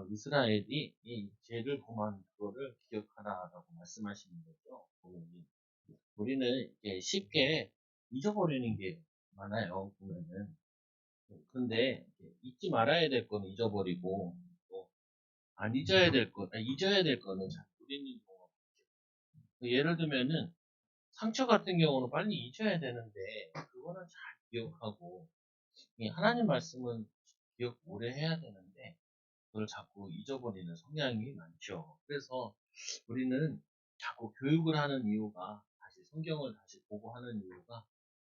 이스라엘이 이 죄를 범한 그거를 기억하라라고 말씀하시는 거죠. 보면은. 우리는 이렇게 쉽게 잊어버리는 게 많아요. 보면은. 근데 잊지 말아야 될 거는 잊어버리고 또 안 잊어야 될 거, 잊어야 될 거는 자꾸 잊는 경우가 많죠. 예를 들면은 상처 같은 경우는 빨리 잊어야 되는데 그거는 잘 기억하고 이 하나님 말씀은 기억 오래 해야 되는데 그걸 자꾸 잊어버리는 성향이 많죠. 그래서 우리는 자꾸 교육을 하는 이유가 다시 성경을 다시 보고 하는 이유가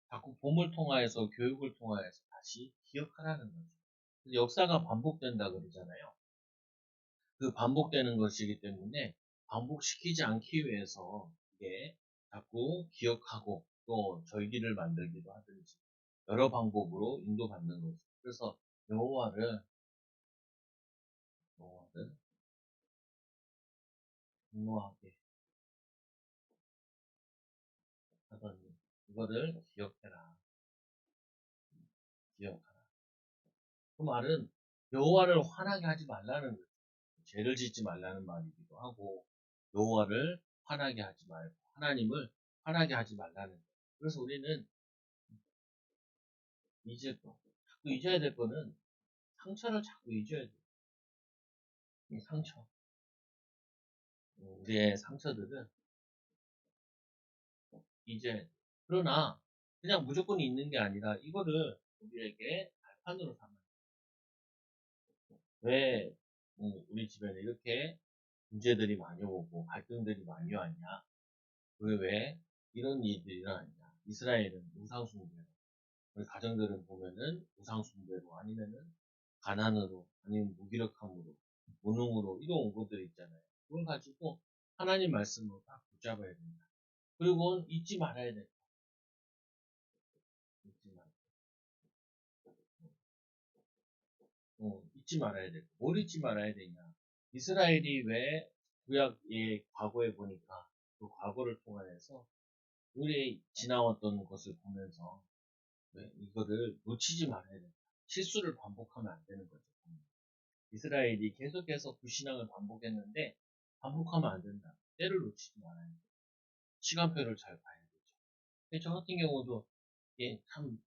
자꾸 봄을 통하여서 교육을 통하여서 다시 기억하라는 거죠. 역사가 반복된다 그러잖아요. 그 반복되는 것이기 때문에 반복시키지 않기 위해서 이게 자꾸 기억하고 또 절기를 만들기도 하든지 여러 방법으로 인도받는 거죠. 그래서 여호와를 여호와를 분노하게 하더니 이거를 기억해라. 기억하라. 그 말은 여호와를 화나게 하지 말라는 거죠. 죄를 짓지 말라는 말이기도 하고 여호와를 화나게 하지 말고 하나님을 화나게 하지 말라는 거예요. 그래서 우리는 잊을 거, 자꾸 잊어야 될 거는 상처를 자꾸 잊어야 돼요. 이 상처, 우리의 상처들을 잊어야 돼요. 그러나 그냥 무조건 잊는 게 아니라 이거를 우리에게 발판으로 삼아요. 왜 우리 주변에 이렇게 문제들이 많이 오고 갈등들이 많이 왔냐? 왜 이런 일들이 일어났냐? 이스라엘은 우상숭배로, 우리 가정들은 보면은 우상숭배로 아니면은 가난으로 아니면 무기력함으로 무능으로 이런 것들이 있잖아요. 그걸 가지고 하나님 말씀으로 딱 붙잡아야 된다. 그리고 잊지 말아야 된다. 잊지 말, 잊지 말아야 돼. 뭘 잊지 말아야 되냐? 이스라엘이 왜 구약의 과거에 보니까 그 과거를 통해서 우리 지나왔던 것을 보면서 왜 이거를 놓치지 말아야 된다. 실수를 반복하면 안 되는 거죠. 이스라엘이 계속해서 불신앙을 반복했는데 반복하면 안 된다. 때를 놓치지 말아야 돼. 시간표를 잘 봐야 되죠. 근데 저 같은 경우도 이게 참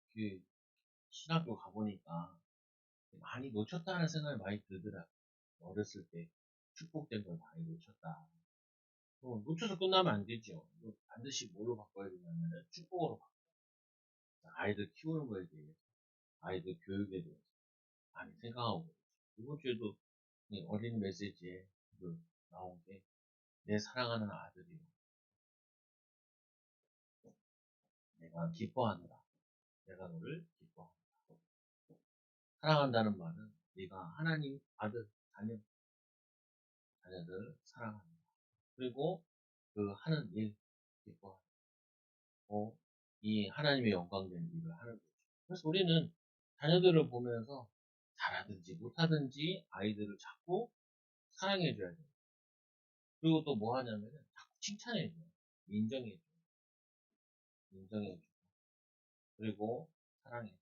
신학교 가보니까 많이 놓쳤다는 생각이 많이 들더라고요. 어렸을 때 축복된 걸 많이 놓쳤다. 놓쳐서 끝나면 안 되죠. 반드시 뭘로 바꿔야 되냐면 축복으로 바꿔. 아이들 키우는 거에 대해서, 아이들 교육에 대해서 많이 생각하고 있죠. 이번 주에도 어린 메시지에 나온 게 내 사랑하는 아들이요. 내가 기뻐하노라. 내가 너를 기뻐한다. 사랑한다는 말은 네가 하나님 아들, 자녀들 사랑한다. 그리고 그 하는 일 기뻐하고 이 하나님의 영광된 일을 하는 거죠. 그래서 우리는 자녀들을 보면서 잘하든지 못하든지 아이들을 자꾸 사랑해줘야 돼요. 그리고 또 뭐 하냐면은 자꾸 칭찬해줘요. 인정해줘요. 인정해줘요. 그리고 사랑해줘요.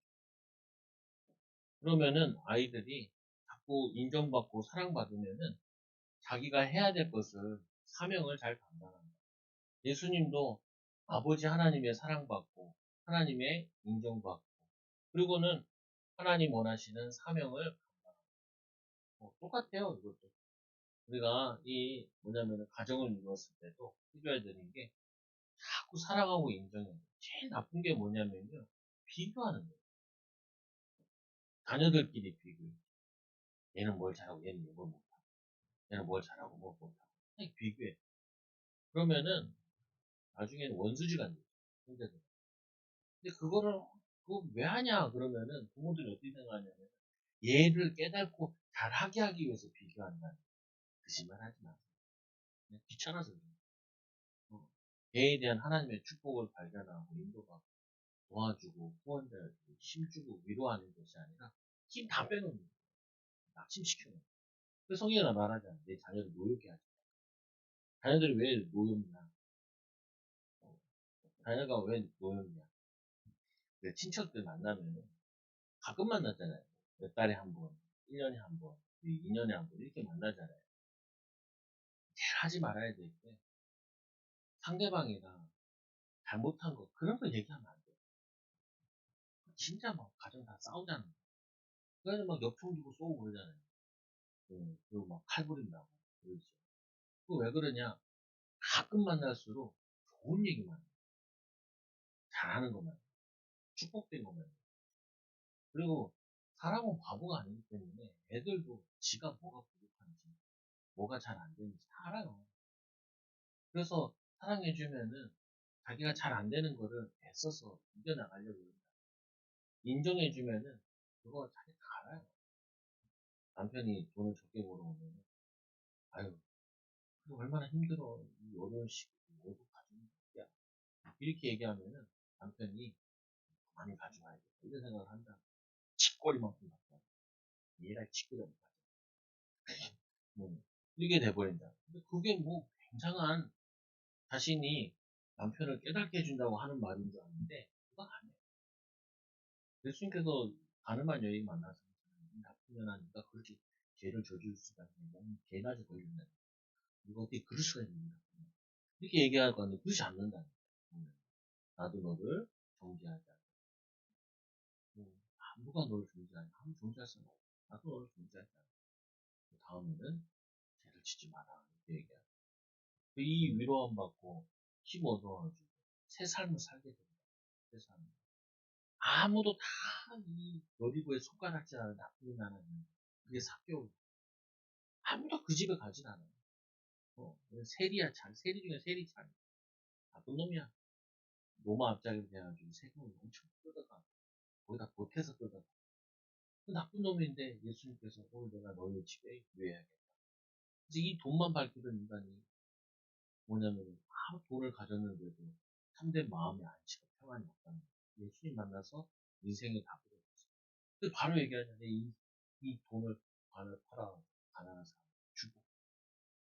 그러면은 아이들이 자꾸 인정받고 사랑받으면은 자기가 해야 될 것을 사명을 잘 감당한다. 예수님도 아버지 하나님의 사랑받고 하나님의 인정받고 그리고는 하나님 원하시는 사명을 감당한다. 똑같아요 이것도. 우리가 이 뭐냐면 가정을 이루었을 때도 해줘야 되는 게 자꾸 사랑하고 인정해요. 제일 나쁜 게 뭐냐면요 비교하는 거예요. 자녀들끼리 비교해요. 얘는 뭘 잘하고 얘는 뭘 못하고 얘는 뭘 잘하고 뭘 못하고 비교해. 그러면은 나중에는 원수지가 안 되죠. 형제들. 근데 그거 왜 하냐 그러면은 부모들이 어떻게 생각하냐면 얘를 깨닫고 잘하게 하기 위해서 비교한다는 거짓말 하지 마세요. 그냥 귀찮아서 그래요. 얘에 대한 하나님의 축복을 발견하고 인도받고 도와주고 후원자주고 힘주고 위로하는 것이 아니라 힘 다 빼놓는 거예요. 낙심시켜놓는 거예요. 그 성경에 말하잖아요. 내 자녀를 노엽게 하지 마. 자녀들이 왜 노엽냐? 자녀가 왜 노엽냐? 그 친척들 만나면은 가끔 만났잖아요. 몇 달에 한 번, 1년에 한 번. 2년에 한 번 이렇게 만나잖아요. 제일 하지 말아야 될 게 상대방이랑 잘못한 거 그런 거 얘기하면 안 돼요. 진짜 막 가정 다 싸우잖아요. 그래서 막 엽총 들고 쏘고 그러잖아요. 그리고 막 칼 부린다고 그러죠. 그 왜 그러냐? 가끔 만날수록 좋은 얘기만 해요. 잘하는 것만 해요. 축복된 것만 해요. 그리고 사람은 바보가 아니기 때문에 애들도 지가 뭐가 부족한지 뭐가 잘 안 되는지 다 알아요. 그래서 사랑해주면은 자기가 잘 안 되는 거를 애써서 이겨나가려고 합니다. 인정해주면은 그거 자기 다 알아요. 남편이 돈을 적게 벌어오면 아유 그거 얼마나 힘들어 이 어려운 시기에 모두 가지고 야 이렇게 얘기하면은 남편이 많이 가져와야겠다 이런 생각을 한다. 치꼬리만큼 갖고 얘랑 치꼬리 못하죠. 이게 돼버린다. 근데 그게 뭐 굉장한 자신이 남편을 깨닫게 해준다고 하는 말인 줄 아는데 그건 아니에요. 예수님께서 가늠한 여인 만나서 나쁜 년하니까 그렇게 죄를 저질 수가 있는 개나지 걸린다. 이거 어떻게 그럴 수가 있는가. 이렇게 얘기할 건데 그렇지 않는다. 나도 너를 정죄하지 않아. 누가 너를 정죄하냐. 아무 정죄할 수는 없어. 나도 너를 정죄하지 않아. 그 다음에는 죄를 짓지 마라. 이렇게 얘기하고. 이 위로함 받고 힘 얻어가지고 새 삶을 살게 됩니다. 새 삶을. 아무도 다 이 여리고의 손가락질 나쁜 나라는 그게 사개월. 아무도 그 집에 가진 않아요. 세리야 잘, 세리 중에 세리 잘. 나쁜 놈이야. 로마 앞자리로 돼가지고 세금을 엄청 뜯어가. 거기다 보태서 뜯어가. 그 나쁜 놈인데 예수님께서 오늘 내가 너희 집에 유해하겠다. 그래서 이 돈만 밝히던 인간이 뭐냐면 아무 돈을 가졌는데도 참된 마음의 안식과 평안이 없다는 거예요. 예수님 만나서 인생이 다 부러졌어요. 근데 바로 얘기하잖아요. 이 돈을 팔아 가난한 사람 주고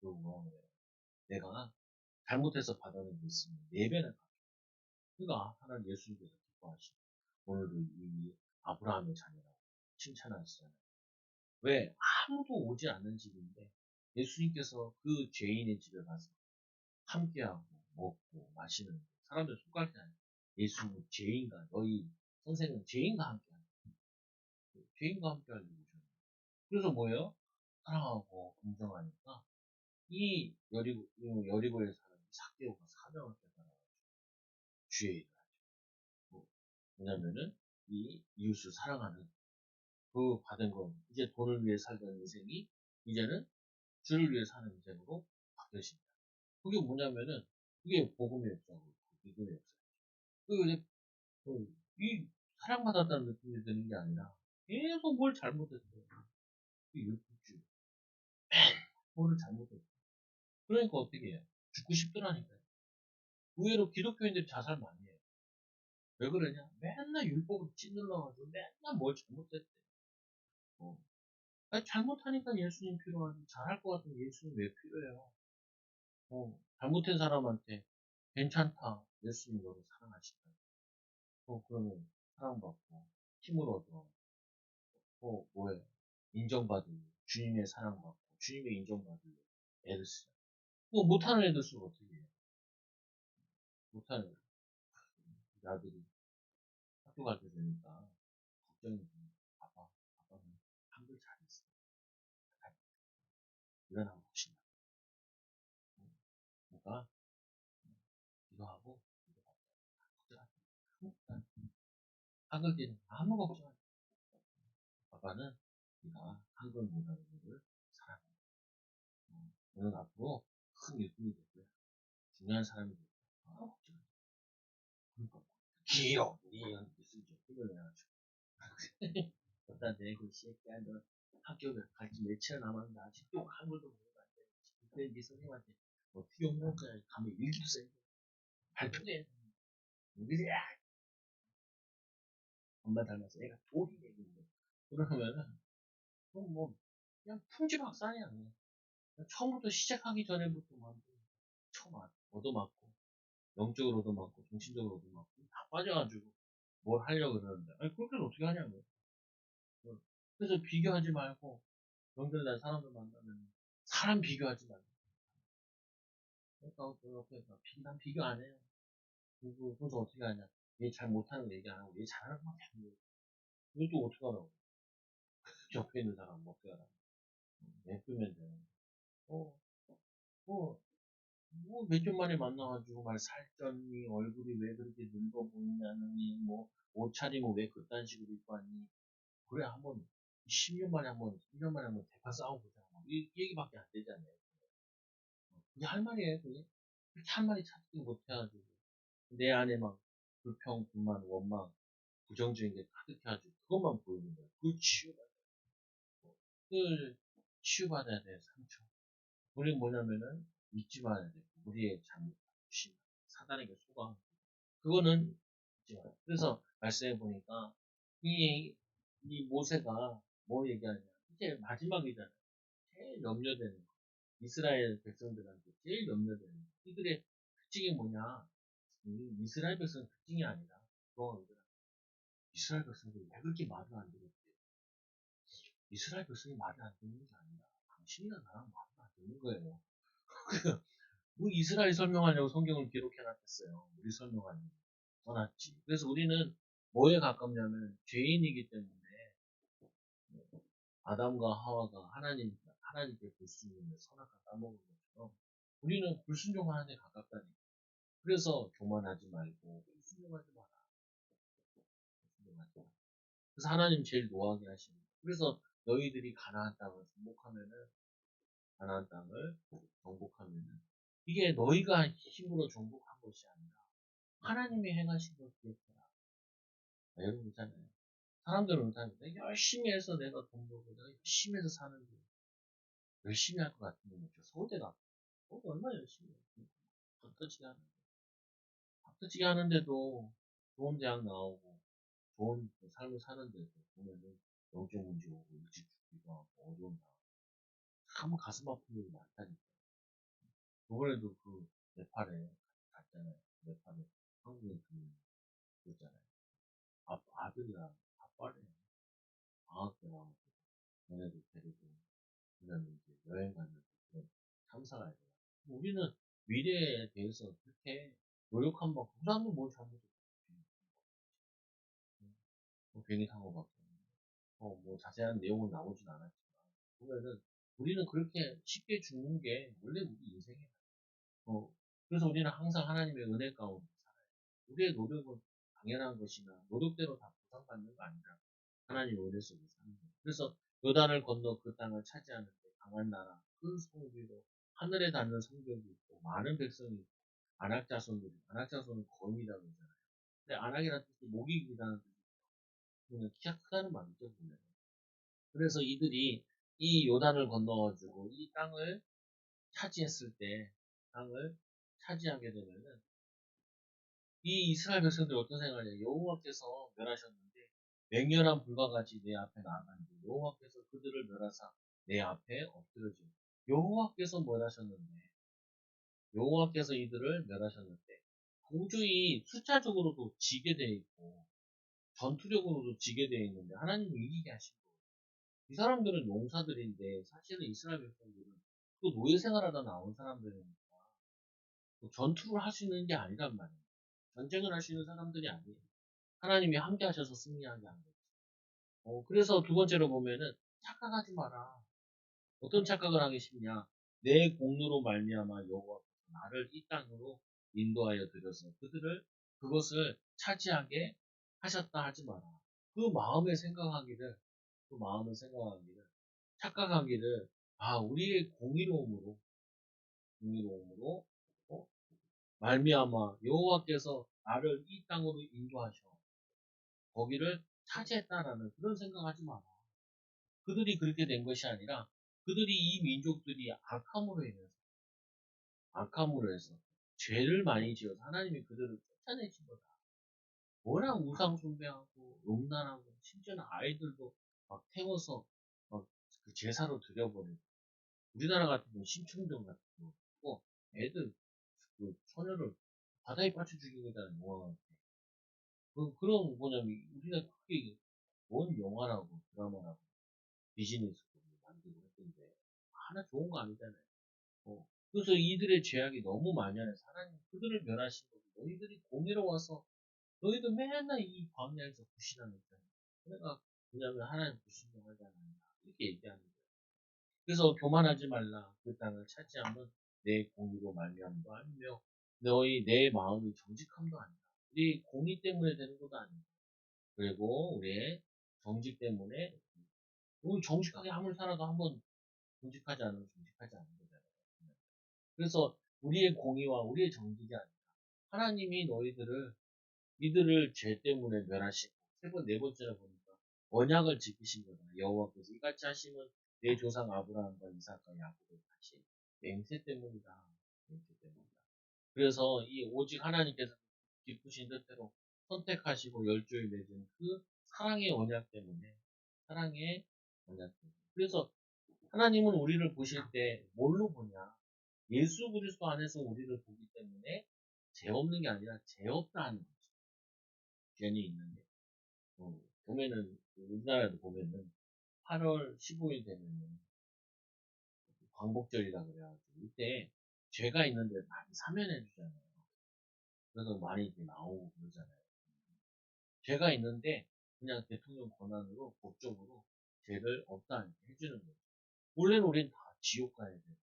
그리고 뭐라고 해요. 내가 잘못해서 받아낸 게 있으면 4배나 갚아. 그러니까 하나님 예수님께서 기뻐하시고 오늘도 이 아브라함의 자녀라고 칭찬하시잖아요. 왜? 아무도 오지 않는 집인데 예수님께서 그 죄인의 집에 가서 함께하고 먹고 마시는 사람들 손가락이 아니에요. 예수님 죄인과 너희 선생은 죄인과 함께하는 죄인과 함께하려고 오셨어요. 그래서 뭐예요? 사랑하고 긍정하니까 이 여리고에 사는 삭개오가 사명을 깨달아 주의 일을 하죠. 뭐, 뭐냐면은 이 이웃을 사랑하는 그 받은 건 이제 돈을 위해 살던 인생이 이제는 주를 위해 사는 인생으로 바뀌어집니다. 그게 뭐냐면은 그게 복음의 역사고 믿음의 역사. 그 이제 이 사랑받았다는 느낌이 드는 게 아니라 계속 뭘 잘못했어요. 이 율법주의. 뭐를 잘못했어. 그러니까 어떻게 해요? 죽고 싶더라니까요. 의외로 기독교인들이 자살 많이 해요. 왜 그러냐? 맨날 율법을 찌눌러가지고 맨날 뭘 잘못했대. 어. 아니, 잘못하니까 예수님 필요하지. 잘할 것 같으면 예수님 왜 필요해요? 잘못한 사람한테 괜찮다. 예수님 너를 사랑하신다. 그러면 사랑받고 힘을 얻어. 뭐해? 인정받으려. 주님의 사랑받고 주님의 인정받으려. 애를 쓰자. 못하는 애들 쓰고 어떻게 해요? 못하는 애들. 아들이 학교 갈 때 되니까 걱정이 됩니다. 아빠는 한글 잘했어. 일어나고 혹시나. 그러니까 이거 하고 이거 걱정하지 마. 한글기는 아무 걱정하지 마. 아빠는 네가 한글 못하는 애를 사랑해. 너는 앞으로 큰 일꾼이 될 거야. 중요한 사람이 될 거야. 아무 걱정하지 마. 그러니까 기억 이런 쓰죠. 힘을 내가지고. 어떤 내그 새끼야 너 학교 갈지 며칠 남았는데 아직도 한글도 모르고 안 돼. 그때 네 선생님한테 어떻게 없는 거야. 가면 일기도 써야 돼. 발표돼. 그래. 엄마 닮아서 애가 돌이 되겠는데. 그러면은 뭐 그냥 풍지박산이야. 그냥. 처음부터 시작하기 전에부터 막 처음 얻어맞고 영적으로 얻어맞고 정신적으로 얻어맞고 다 빠져가지고 뭘 하려고 그러는데 아니 그렇게는 어떻게 하냐고. 그래서 비교하지 말고 병들난 사람들 만나면 사람 비교하지 말고. 그러니까 난 비교 안 해요. 그래서 어떻게 하냐. 얘 잘 못하는 거 얘기 안 하고 얘 잘하는 거만 계속 얘기해. 이것도 어떻게 하라고. 옆에 있는 사람 어떻게 하라고. 예쁘면 돼. 어, 뭐, 몇 년 만에 만나가지고 말 살쪘니, 얼굴이 왜 그렇게 늙어 보이냐느니, 옷차림은 왜 그딴 식으로 입고 왔니. 그래, 한번, 10년 만에 한번, 1년 만에 한번 대파 싸워보자. 이 얘기밖에 안 되잖아요. 그게 할 말이에요, 그게. 그렇게 한 마리 찾지 못해가지고. 내 안에 막, 불평, 불만, 원망, 부정적인 게 가득해가지고, 그것만 보이는 거야. 그걸 치유받아야 돼. 그걸 치유받아야 돼, 상처. 우리는 뭐냐면은, 잊지 말아야 돼. 우리의 잘못, 심, 사단에게 속아. 그거는 잊지 말아야 돼. 그래서 말씀해보니까, 이 모세가 뭐 얘기하냐. 이제 마지막이잖아. 제일 염려되는 거. 이스라엘 백성들한테 제일 염려되는 거. 이들의 특징이 뭐냐. 이스라엘 백성 특징이 아니라, 그건 이스라엘 백성들이 왜 그렇게 말을 안 들었대. 이스라엘 백성이 말을 안 듣는 게 아니라, 당신이나 나랑 말을 안 듣는 거예요. 뭐 이스라엘 설명하려고 성경을 기록해놨겠어요. 우리 설명하려고. 써놨지. 그래서 우리는 뭐에 가깝냐면, 죄인이기 때문에, 아담과 하와가 하나님께 불순종해 선악과 따먹은 것처럼, 우리는 불순종하는 데 가깝다니까. 그래서 교만하지 말고, 불순종하지 마라. 불순종하지 마라. 그래서 하나님 제일 노하게 하시는 거예요. 그래서 너희들이 가나안 땅을 정복하면은, 이게 너희가 힘으로 정복한 것이 아니라, 하나님이 행하신 걸 기억해라. 여러분 있잖아요. 사람들은 못하는데, 열심히 해서 내가 돈 벌고, 내가 열심히 해서 사는데, 열심히 할 것 같으면, 서울대가, 얼마나 열심히 해. 박터치기 하는데, 박터치기 하는데도 좋은 대학 나오고, 좋은 삶을 사는데도 보면은, 영적 문제 오고, 일찍 죽기도 하고, 어려운 다. 참 가슴 아픈 일이 많다니까. 저번에도 네팔에 갔잖아요. 네팔에 한국인 분 있잖아요. 아들이랑 아빠래. 방학 때 나와서 걔네들 데리고 그다음에 이제 여행 가면서 그런 참사가 일어나. 우리는 미래에 대해서 그렇게 노력한 만큼 그 사람도 뭘 잘못했어. 비행기 탄 거밖에 없는데. 뭐 자세한 내용은 나오진 않았지만 보면은 우리는 그렇게 쉽게 죽는 게 원래 우리 인생이야. 어, 그래서 우리는 항상 하나님의 은혜 가운데 살아요. 우리의 노력은 당연한 것이나 노력대로 다 보상받는 거 아니라 하나님의 은혜 속에 사는 거예요. 그래서 요단을 건너 그 땅을 차지하는데 강한 나라, 큰 성비로 하늘에 닿는 성벽이 있고 많은 백성이 있고 안악자손은 거인이라고 그러잖아요. 근데 안악이라는 뜻이 목이 길다는 뜻이에요. 키가 크다는 말이죠, 보면. 그래서 이들이 이 요단을 건너가지고 이 땅을 차지했을 때 땅을 차지하게 되면은 이 이스라엘 백성들이 어떤 생각이냐. 여호와께서 멸하셨는데 맹렬한 불과 같이 내 앞에 나아가는데 여호와께서 그들을 멸하사 내 앞에 엎드려지고 여호와께서 멸하셨는데 여호와께서 이들을 멸하셨는데 도저히 숫자적으로도 지게 돼 있고 전투력으로도 지게 돼 있는데 하나님이 이기게 하신 거예요. 이 사람들은 용사들인데 사실은 이스라엘 백성들은 또 노예 생활하다 나온 사람들이니까 전투를 할 수 있는 게 아니란 말이에요. 전쟁을 할 수 있는 사람들이 아니에요. 하나님이 함께 하셔서 승리하게 한 거죠. 그래서 두 번째로 보면은 착각하지 마라. 어떤 착각을 하기 쉽냐? 내 공로로 말미암아 여호와께서 나를 이 땅으로 인도하여 들여서 그것을 차지하게 하셨다 하지 마라. 그 마음에 생각하기를 그 마음을 생각하기를 착각하기를 우리의 공의로움으로 어? 말미암아 여호와께서 나를 이 땅으로 인도하셔 거기를 차지했다라는 그런 생각하지 마라. 그들이 그렇게 된 것이 아니라 그들이 이 민족들이 악함으로 해서 죄를 많이 지어서 하나님이 그들을 쫓아내신 거다. 워낙 우상 숭배하고 음란하고 심지어는 아이들도 막 태워서 막그 제사로 드려버리고 우리나라 같은 경우 심청정 같은 거 하고 애들 그 소녀를 바다에 빠져 죽이고 있다는 영화가 그런 뭐냐면 우리가 크게 뭔 영화라고 드라마라고 비즈니스로 만들고 하나 좋은 거 아니잖아요. 그래서 이들의 죄악이 너무 만연해서 하나님 그들을 멸하신 거고 너희들이 공의로 와서 너희도 맨날 이 광야에서 불신하고 있잖아. 그러니까 뭐냐면 하나님 불신하지 않는다. 이렇게 얘기하는 거예요. 그래서 교만하지 말라. 그 땅을 차지하면 내 공의로 말미암도 아니며 너희 내 마음이 정직함도 아니라 우리 공의 때문에 되는 것도 아니고 그리고 우리의 정직 때문에 우리 정직하게 아무리 살아도 한번 정직하지 않으면 정직하지 않는 거잖아요. 그래서 우리의 공의와 우리의 정직이 아니라 하나님이 너희들을 이들을 죄 때문에 멸하시고 세 번, 네 번째로 보니까 언약을 지키신 거다. 여호와께서 이같이 하시면 내 조상 아브라함과 이삭과 야곱을 다시 맹세 때문이다. 맹세 때문이다. 그래서 이 오직 하나님께서 기쁘신 뜻대로 선택하시고 열조에 맺은 그 사랑의 언약 때문에 사랑의 언약 때문에 그래서 하나님은 우리를 보실 때 뭘로 보냐? 예수 그리스도 안에서 우리를 보기 때문에 죄 없는 게 아니라 죄 없다 하는 거죠. 죄는 있는데. 보면은 우리나라도 보면은 8월 15일 되면은 광복절이라 그래가지고 이때 죄가 있는데 많이 사면해 주잖아요. 그래서 많이 이렇게 나오고 그러잖아요. 죄가 있는데 그냥 대통령 권한으로 법적으로 죄를 없다 이렇게 해주는 거죠. 원래는 우린 다 지옥 가야 돼요.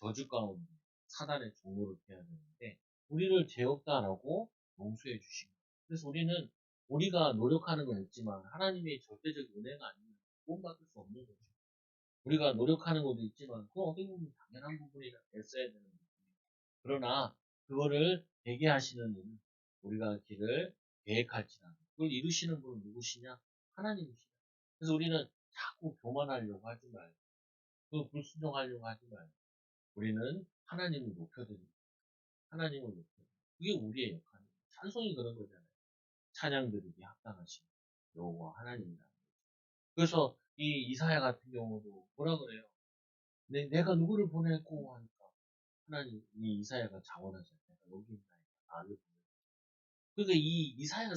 저주 가운데 사단의 종로를 피해야 되는데 우리를 죄 없다라고 용서해 주신 거예요. 그래서 우리는 우리가 노력하는 건 있지만 하나님의 절대적 은혜가 아니면 구원받을 수 없는 거죠. 우리가 노력하는 것도 있지만 그건 어떻게 보면 당연한 부분이라 애써야 되는 부분이에요. 그러나 그거를 되게 하시는 이는 우리가 길을 계획할지라도 그걸 이루시는 분은 누구시냐? 하나님이시다. 그래서 우리는 자꾸 교만하려고 하지 말고 그 불순종하려고 하지 말고 우리는 하나님을 높여드리고 하나님을 높여드리고 그게 우리의 역할이에요. 찬송이 그런 거잖아요. 찬양 드리기 합당하신 여호와 하나님이다. 그래서 이 이사야 같은 경우도 뭐라 그래요? 내가 누구를 보냈고 하니까 하나님 이 이사야가 자원하잖아요. 내가 여기 있나이까 나를 보내. 그러니까 이 이사야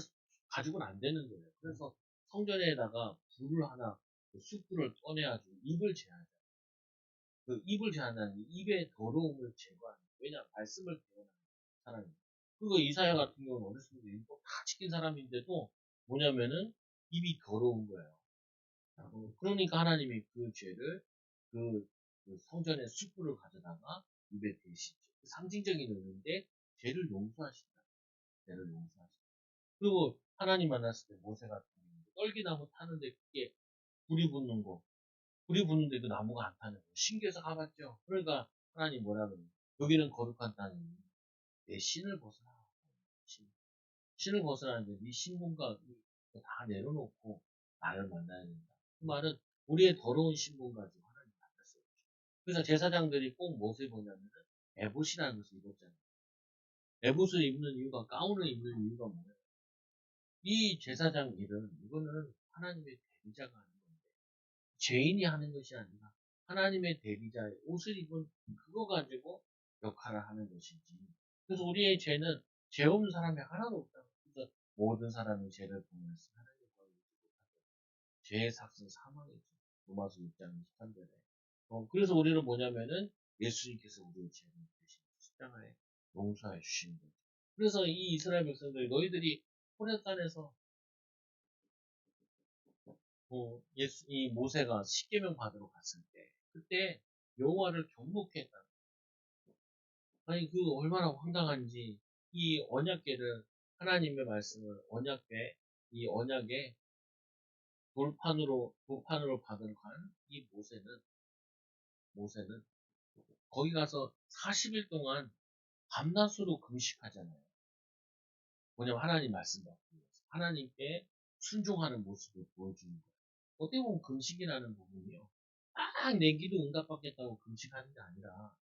가지고는 안 되는 거예요. 그래서 성전에다가 불을 하나 그 숯불을 꺼내가지고 입을 제하자. 그 입을 제한다는 게 입의 더러움을 제거하는 거예요. 왜냐 말씀을 대언하는 사람이. 그리고 이사야 같은 경우는 어렸을 때 율법 다 지킨 사람인데도 뭐냐면은 입이 더러운 거예요. 그러니까 하나님이 그 죄를 그, 그 성전의 숯불을 가져다가 입에 대시죠. 상징적인 의미인데 죄를 용서하신다. 죄를 용서하신다. 그리고 하나님 만났을 때 모세 같은 경우 떨기나무 타는데 그게 불이 붙는 거. 불이 붙는데 그 나무가 안 타는 거. 신기해서 가봤죠. 그러니까 하나님 뭐라 그래요? 여기는 거룩한 땅이니 내 신을 벗어나. 신을 벗어나는데 네 신분과 다 내려놓고 나를 만나야 된다. 그 말은 우리의 더러운 신분 가지고 하나님 만날 수 없죠. 그래서 제사장들이 꼭 무엇을 보냐면은 에봇이라는 것을 입었잖아요. 에봇을 입는 이유가 가운을 입는 이유가 뭐예요? 이 제사장 일은 이거는 하나님의 대리자가 하는 건데 죄인이 하는 것이 아니라 하나님의 대리자의 옷을 입은 그거 가지고 역할을 하는 것이지. 그래서 우리의 죄는 죄 없는 사람이 하나도 없다. 그래서 모든 사람이 죄를 범하였으니 하나님과 이르지 못하고 죄의 삭은 사망이죠. 로마서 6장 13절에. 그래서 우리는 뭐냐면은 예수님께서 우리의 죄를 대신 십자가에 용서해 주시는 거죠. 그래서 이 이스라엘 백성들이 너희들이 호렙산에서 이 모세가 십계명 받으러 갔을 때 그때 여호와를 경목했다. 아니 그 얼마나 황당한지 이 언약궤를 하나님의 말씀을 언약궤 이 언약의 돌판으로 받으러 간 이 모세는 거기 가서 40일 동안 밤낮으로 금식하잖아요. 뭐냐면 하나님 말씀 받기 위해서 하나님께 순종하는 모습을 보여주는 거예요. 어떻게 보면 금식이라는 부분이요. 막 내 기도 응답받겠다고 금식하는 게 아니라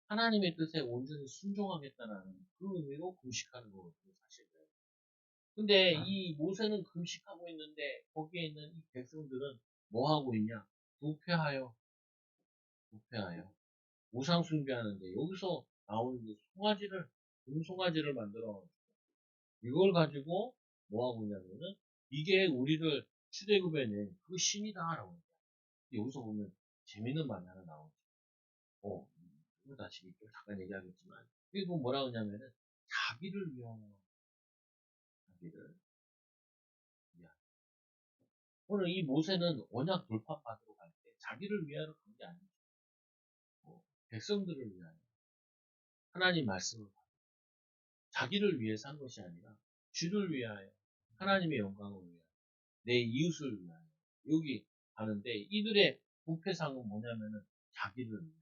하나님의 뜻에 온전히 순종하겠다는 그 의미로 금식하는 거거든요, 사실은. 근데 이 모세는 금식하고 있는데 거기에 있는 이 백성들은 뭐 하고 있냐? 부패하여, 부패하여. 우상 숭배하는데 여기서 나오는 게 금송아지를 만들어 이걸 가지고 뭐 하고 있냐면은 이게 우리를 출애굽에 낸 그 신이다라고. 여기서 보면 재밌는 말이 하나 나오죠. 다시 좀 잠깐 얘기하겠지만, 그리고 뭐라 그러냐면은, 자기를 위하여, 자기를 위하여. 오늘 이 모세는 언약 돌파 받으러 갈 때, 자기를 위하여 간 게 아니죠. 백성들을 위하여. 하나님 말씀을 자기를 위해서 한 것이 아니라 주를 위하여 하나님의 영광을 위하여 내 이웃을 위하여 여기 가는데 이들의 부패상은 뭐냐면은 자기를 위하여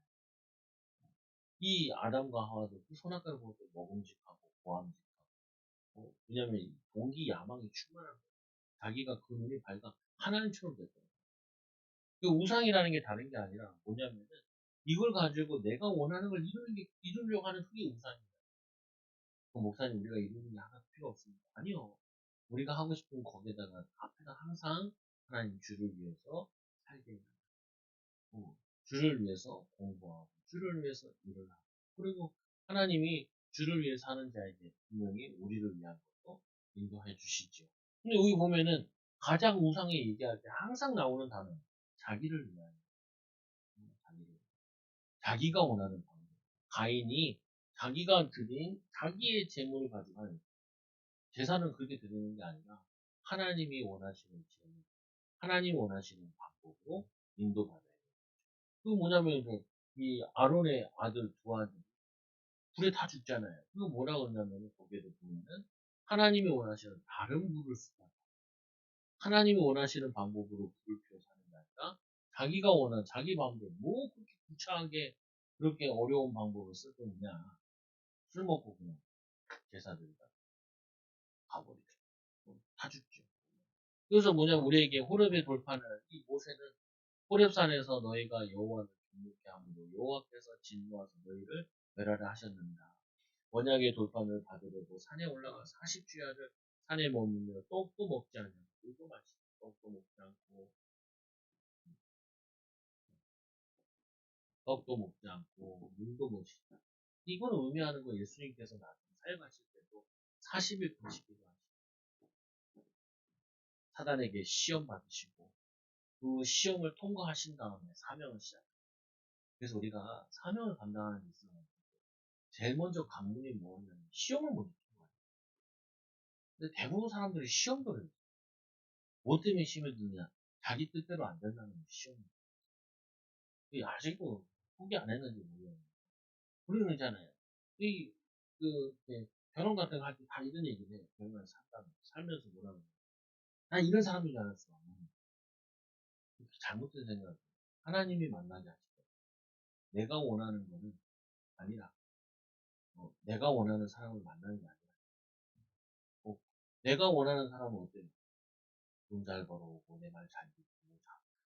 이 아담과 하와도 그 선악과를 먹을 때 먹음직하고 고함직하고 왜냐면 동기 야망이 충만한 거예요. 자기가 그 눈이 밝아 하나님처럼 됐더라고요. 그 우상이라는 게 다른 게 아니라 뭐냐면은 이걸 가지고 내가 원하는 걸 이루려고 하는 그게 우상이에요. 그 목사님 우리가 이루는 게 하나도 필요 없습니다. 아니요. 우리가 하고 싶은 거기에다가 앞에다 항상 하나님 주를 위해서 살게 해요. 주를 위해서 공부하고 주를 위해서 일을 하고 그리고 하나님이 주를 위해서 하는 자에게 분명히 우리를 위한 것도 인도해 주시죠. 근데 여기 보면은 가장 우상에 얘기할 때 항상 나오는 단어 자기를 위하여 자기가 원하는 방법 가인이 자기가 드린 자기의 재물을 가지고 하는 제사는 그렇게 드리는 게 아니라 하나님이 원하시는 재물 하나님이 원하시는 방법으로 인도받아야 돼요. 그 뭐냐면 이 아론의 아들 두 아들 불에 다 죽잖아요. 그거 뭐라 그러냐면 거기에도 보면은 하나님이 원하시는 다른 불을 쓰다. 하나님이 원하시는 방법으로 불을 피워서 하는 게 아니라 자기가 원하는 자기 방법 뭐 그렇게 구차하게 그렇게 어려운 방법을 쓸 거냐 술 먹고 그냥 제사드리다 가버리죠. 다 죽죠. 그래서 뭐냐면 우리에게 호렙의 돌파는 이 모세는 호렙산에서 너희가 여호와를 경외케 함으로 여호와께서 진노하사 너희를 멸하라 하셨느니라. 언약의 돌판을 받으려고 산에 올라가 40주야를 산에 머물며 떡도 먹지 않고 물도 마시고 떡도 먹지 않고 떡도 먹지 않고 물도 마시고 이건 의미하는 거 예수님께서 나중에 사역하실 때도 40일 금식기도 하시고 사단에게 시험 받으시고 그 시험을 통과하신 다음에 사명을 시작해요. 그래서 우리가 사명을 감당하는 데 있어서 제일 먼저 관문이 뭐냐면 시험을 먼저 통과해요. 근데 대부분 사람들이 시험도 해요. 뭐 때문에 시험을 듣냐? 자기 뜻대로 안 된다는 시험을. 아직도 포기 안 했는지 모르겠어요. 우리는 그러잖아요. 이, 결혼 같은 거 할 때 다 이런 얘기를 해요. 결혼을 살면서 뭐라고. 난 이런 사람인 줄 알았어. 잘못된 생각. 하나님이 만나게 하시고. 내가 원하는 거는 아니라, 내가 원하는 사람을 만나는 게 아니라, 내가 원하는 사람은 어때요? 돈 잘 벌어오고, 내 말 잘 듣고,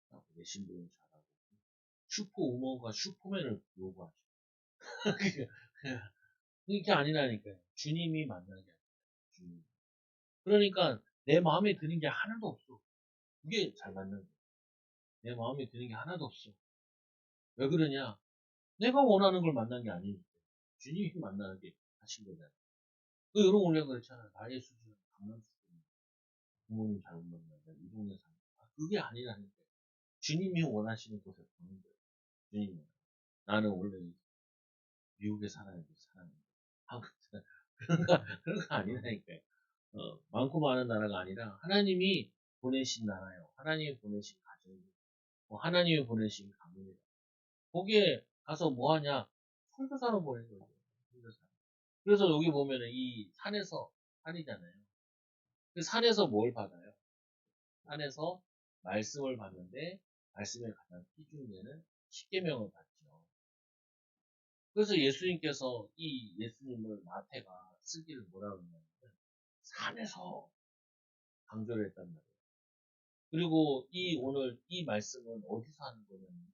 잘하고, 내 신도를 잘하고, 슈퍼우먼과 슈퍼맨을 요구하죠. 그게 아니라니까요. 주님이 만나게 하죠. 주님. 그러니까 내 마음에 드는 게 하나도 없어. 그게 잘 맞는 거야. 내 마음에 드는 게 하나도 없어. 왜 그러냐? 내가 원하는 걸 만난 게 아니니까. 주님이 만나게 하신 거잖아. 그 여러분 원래 그렇잖아. 나의 수준은 강남 수준. 부모님 잘못 만난다. 이 동네 사는. 그게 아니라니까. 주님이 원하시는 곳에 보는 거예요. 주님이. 나는 원래 미국에 살아야 돼. 사람이. 한국 그런 거 아니라니까요. 많고 많은 나라가 아니라 하나님이 보내신 나라요. 하나님이 보내신 가정이요. 하나님이 보내신 가문이요. 거기에 가서 뭐 하냐? 선교사로 보낸 거죠. 선교사. 그래서 여기 보면은 이 산이잖아요. 그 산에서 뭘 받아요? 산에서 말씀을 받는데 말씀의 가장 기준되는 십계명을 받죠. 그래서 예수님께서 이 예수님을 마태가 쓰기를 뭐라고 하냐면 산에서 강조를 했단 말이에요. 그리고 오늘 이 말씀은 어디서 하는 거냐면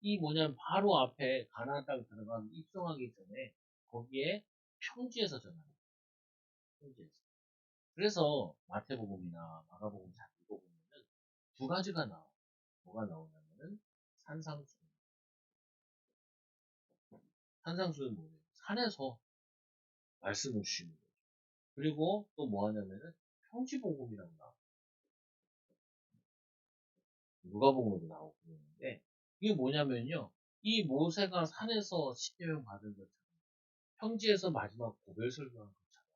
이 뭐냐면 바로 앞에 가나안 땅 들어가면 입성하기 전에 거기에 평지에서 전하는 거예요. 평지에서. 그래서 마태복음이나 마가복음 잘 읽어보면은 두 가지가 나와요. 뭐가 나오냐면은 산상수. 산상수는 뭐예요? 산에서 말씀을 주시는 거예요. 그리고 또 뭐 하냐면은 평지복음이라고 나와요. 누가복음에도 나오고 그러는데 이게 뭐냐면요. 이 모세가 산에서 십계명 받은 것처럼 평지에서 마지막 고별 설교한 것처럼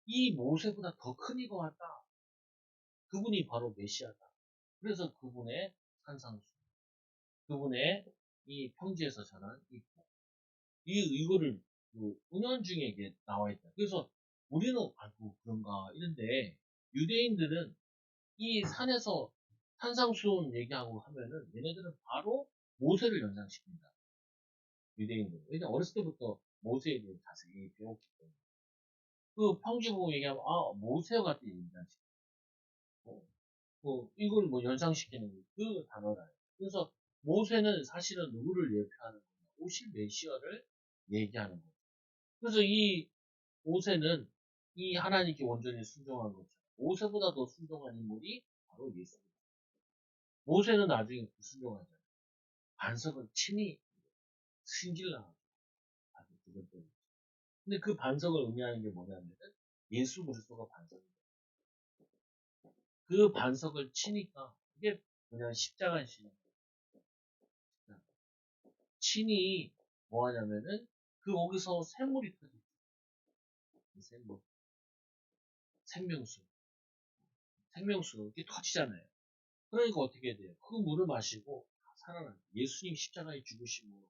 이 모세보다 더 큰 이가 왔다. 그분이 바로 메시아다. 그래서 그분의 산상수, 그분의 이 평지에서 전한 이거를 그 은연중에 이게 나와 있다. 그래서 우리는 아이고 그런가 이런데 유대인들은 이 산에서 산상수훈 얘기하고 하면은 얘네들은 바로 모세를 연상시킨다. 유대인들은. 왜냐 어렸을 때부터 모세에 대해 자세히 배웠기 때문에. 그 평지 보고 얘기하면 아 모세와 같은 연상시키고 이걸 뭐 연상시키는 그 단어다. 그래서 모세는 사실은 누구를 예표하는 거냐? 오실 메시아를 얘기하는 거죠. 그래서 이 모세는 이 하나님께 온전히 순종한 거죠. 모세보다 더 순종한 인물이 바로 예수입니다. 모세는 나중에 불순종하잖아요. 반석을 친히 신길라 아주 그것 때문에. 근데 그 반석을 의미하는 게 뭐냐면은 예수 그리스도가 반석입니다. 그 반석을 치니까 이게 그냥 십자가 신 친히 뭐 하냐면은 그 거기서 샘물이 터지죠. 샘물, 생명수, 생명수 이게 터지잖아요. 그러니까 어떻게 돼요? 그 물을 마시고 살아나요. 예수님 십자가에 죽으심으로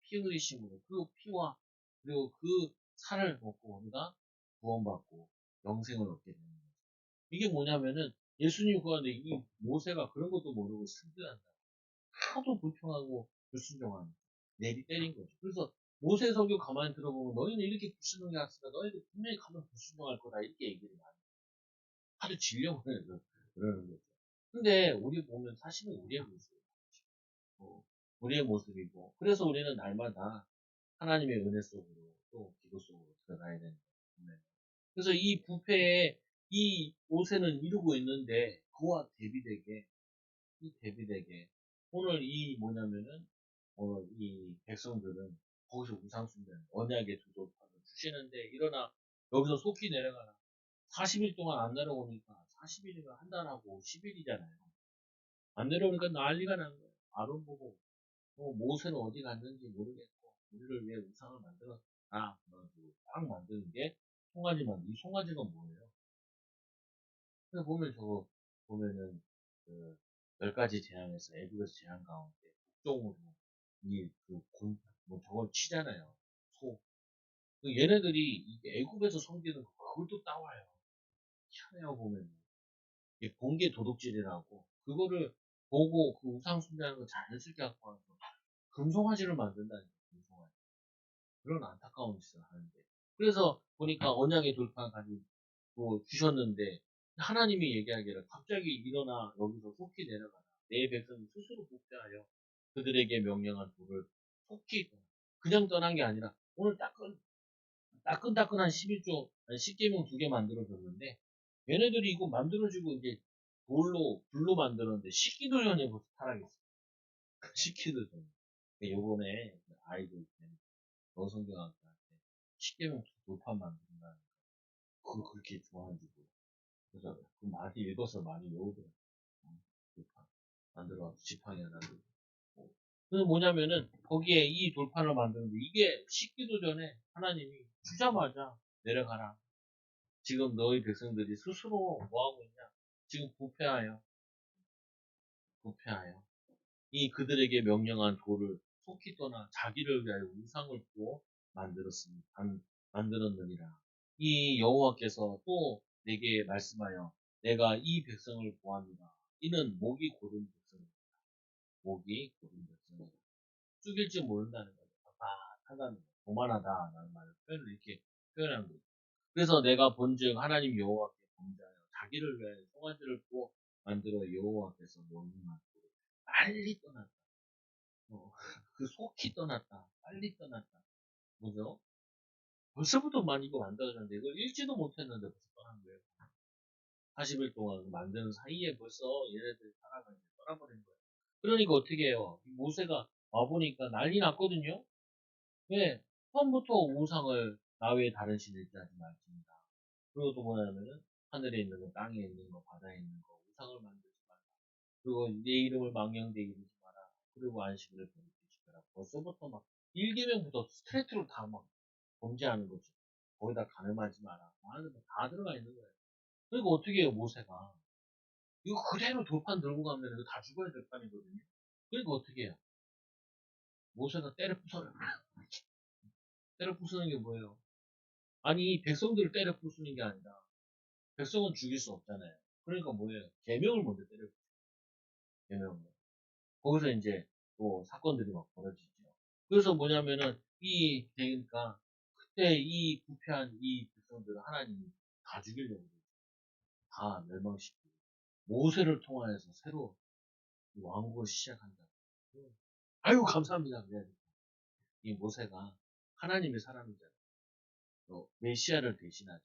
피 흘리심으로 그 피와 그리고 그 살을 먹고 우리가 구원받고 영생을 얻게 되는 거죠. 이게 뭐냐면은 예수님 구하는데 이 모세가 그런 것도 모르고 승질한다. 하도 불평하고 불순종하는 내리 때린 거죠. 그래서 모세 설교 가만히 들어보면 너희는 이렇게 불순종해 왔으니까 너희도 분명히 가면 불순종할 거다 이렇게 얘기를 많이 해요. 하도 질려고 그러는 거죠. 근데 우리 보면 사실은 우리의 모습이에요. 우리의 모습이고 그래서 우리는 날마다 하나님의 은혜 속으로 또 기도 속으로 들어가야 되는 거예요. 그래서 이 부패에 이 모세는 이루고 있는데 그와 대비되게 이 대비되게 오늘 이 뭐냐면은 오늘 이 백성들은 거기서 우상숭배는 언약의 두 돌판을 주시는데 일어나 여기서 속히 내려가라. 40일 동안 안 내려오니까 40일이면 한 달하고 10일이잖아요. 안 내려오니까 난리가 난 거예요. 아론 보고 모세는 어디 갔는지 모르겠고 우리를 위해 우상을 만들었다. 그래가지고 딱 만드는 게 송아지만 이 송아지가 뭐예요? 그래서 보면 저거 보면은 그 10가지 재앙에서 애국에서 재앙 가운데 국종으로 이그뭐 저걸 치잖아요. 소. 그 얘네들이 이게 애국에서 섬기는 거 그걸 또 따와요. 희한해요 보면 이게 본게 도둑질이라고 그거를 보고 그 우상 숭배하는 거 자연스럽게 갖고 와서 금송아지를 만든다니까 금송아지. 그런 안타까운 짓을 하는데. 그래서 보니까 언약의 돌판 가지고 주셨는데 하나님이 얘기하기를 갑자기 일어나 여기서 속히 내려가라. 내 백성이 스스로 복제하여 그들에게 명령한 도를 속히 그냥 떠난 게 아니라 오늘 따끈따끈한 11조 10계명 2개 만들어줬는데 얘네들이 이거 만들어주고 이제 불로 만들었는데 식기도 전에 벌써 타락했어. 식기도 전에. 요번에 아이들 여성경학과한테 십계명 돌판 만든다는 그거 그렇게 좋아하는지 몰라. 그래서 그 많이 읽어서 많이 외우더라고. 돌판 만들어서 지팡이 하나 들고. 그 뭐냐면은 거기에 이 돌판을 만드는데 이게 식기도 전에 하나님이 주자마자 내려가라. 지금 너희 백성들이 스스로 뭐하고 있냐? 지금 부패하여 이 그들에게 명령한 돌을 속히 떠나 자기를 위하여 우상을 구워 만들었느니라. 이 여호와께서 또 내게 말씀하여 내가 이 백성을 보았노라. 이는 목이 고른 백성이다. 목이 고른 백성이다. 죽일 줄 모른다는 거죠. 하다는 거. 교만하다라는 말을 표현을 이렇게 표현한 거죠. 그래서 내가 본즉 하나님 여호와께 범죄하여 자기를 위하여 송아지를 구워 만들어 여호와께서 명령한 돌을 빨리 떠났다. 그 속히 떠났다. 빨리 떠났다. 뭐죠? 벌써부터 많이 이거 만들어졌는데 이걸 읽지도 못했는데 벌써 떠난 거예요. 40일 동안 만드는 사이에 벌써 얘네들이 살아가니까 떠나버린 거예요. 그러니까 어떻게 해요? 모세가 와보니까 난리 났거든요? 왜? 처음부터 우상을 나 외에 다른 신을 있게 하지 말지니다. 그리고 또 뭐냐면은 하늘에 있는 거, 땅에 있는 거, 바다에 있는 거, 우상을 만들지 말라. 그리고 내 이름을 망령되이 이르지 마라. 그리고 안식일을 거룩히 지켜라. 아니더라. 벌써부터 막 1계명부터 스트레이트로 다 막 범죄하는 거죠. 거기다 가늠하지 마라. 뭐 하는 거 다 들어가 있는 거예요. 그러니까 어떻게 해요, 모세가? 이거 그대로 돌판 들고 가면 이거 다 죽어야 될 판이거든요. 그러니까 어떻게 해요? 모세가 때려 부숴요. 때려 부수는 게 뭐예요? 아니, 백성들을 때려 부수는 게 아니라, 백성은 죽일 수 없잖아요. 그러니까 뭐예요? 계명을 먼저 때려, 계명을. 거기서 이제 또 사건들이 막 벌어지죠. 그래서 뭐냐면은, 그러니까, 그때 이 부패한 이 백성들을 하나님이 다 죽이려고 다 멸망시키고, 모세를 통하여서 새로 왕국을 시작한다. 아유, 감사합니다. 그래야 이 모세가 하나님의 사람이잖아요. 또 메시아를 대신하죠.